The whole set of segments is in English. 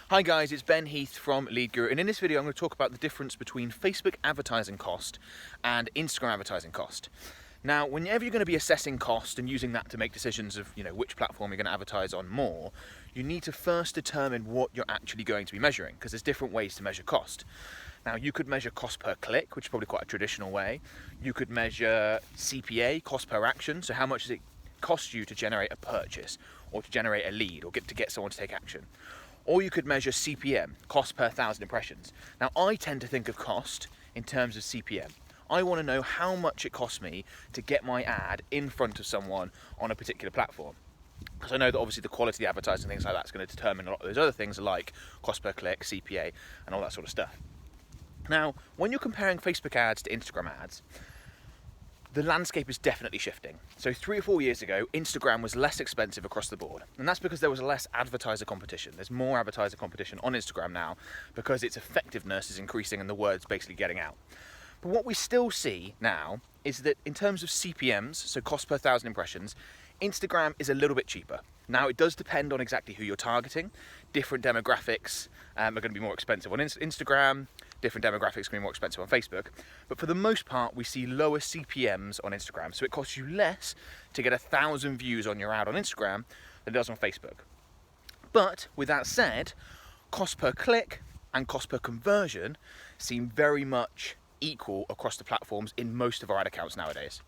Hi guys, it's Ben Heath from Lead Guru, and in this video I'm going to talk about the difference between Facebook advertising cost and Instagram advertising cost. Now, whenever you're going to be assessing cost and using that to make decisions of which platform you're going to advertise on more, you need to first determine what you're actually going to be measuring, because there's different ways to measure cost. Now, you could measure cost per click, which is probably quite a traditional way. You could measure CPA, cost per action, so how much does it cost you to generate a purchase or to generate a lead or to get someone to take action. Or you could measure CPM, cost per 1,000 impressions. Now, I tend to think of cost in terms of CPM. I want to know how much it costs me to get my ad in front of someone on a particular platform. Because I know that obviously the quality of the advertising and things like that is going to determine a lot of those other things like cost per click, CPA, and all that sort of stuff. Now, when you're comparing Facebook ads to Instagram ads, the landscape is definitely shifting. So 3 or 4 years ago, Instagram was less expensive across the board. And that's because there was less advertiser competition. There's more advertiser competition on Instagram now because its effectiveness is increasing and the word's basically getting out. But what we still see now is that in terms of CPMs, so cost per 1,000 impressions, Instagram is a little bit cheaper. Now, it does depend on exactly who you're targeting. Different demographics are going to be more expensive on Instagram. Different demographics can be more expensive on Facebook. But for the most part, we see lower CPMs on Instagram. So it costs you less to get 1,000 views on your ad on Instagram than it does on Facebook. But with that said, cost per click and cost per conversion seem very much equal across the platforms in most of our ad accounts nowadays.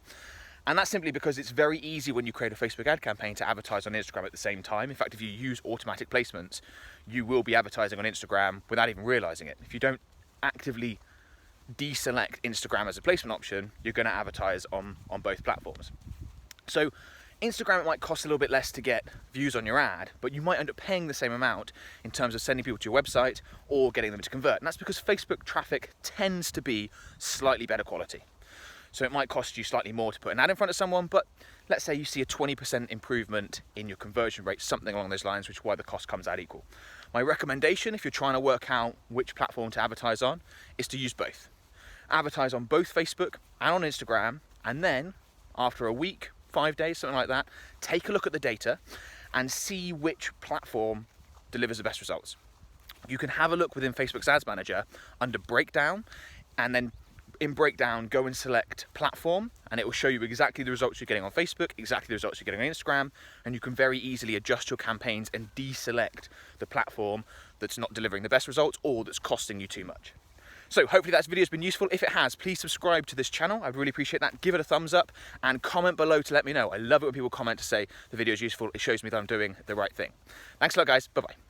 And that's simply because it's very easy when you create a Facebook ad campaign to advertise on Instagram at the same time. In fact, if you use automatic placements, you will be advertising on Instagram without even realizing it. If you don't actively deselect Instagram as a placement option, you're going to advertise on both platforms. So Instagram, it might cost a little bit less to get views on your ad, but you might end up paying the same amount in terms of sending people to your website or getting them to convert. And that's because Facebook traffic tends to be slightly better quality. So it might cost you slightly more to put an ad in front of someone, but let's say you see a 20% improvement in your conversion rate, something along those lines, which is why the cost comes out equal. My recommendation, if you're trying to work out which platform to advertise on, is to use both. Advertise on both Facebook and on Instagram, and then after a week, 5 days, something like that, take a look at the data and see which platform delivers the best results. You can have a look within Facebook's Ads Manager under Breakdown, and then in Breakdown, go and select platform, and it will show you exactly the results you're getting on Facebook, exactly the results you're getting on Instagram, and you can very easily adjust your campaigns and deselect the platform that's not delivering the best results or that's costing you too much. So hopefully that video has been useful. If it has, please subscribe to this channel. I'd really appreciate that. Give it a thumbs up and comment below to let me know. I love it when people comment to say the video is useful. It shows me that I'm doing the right thing. Thanks a lot, guys. Bye-bye.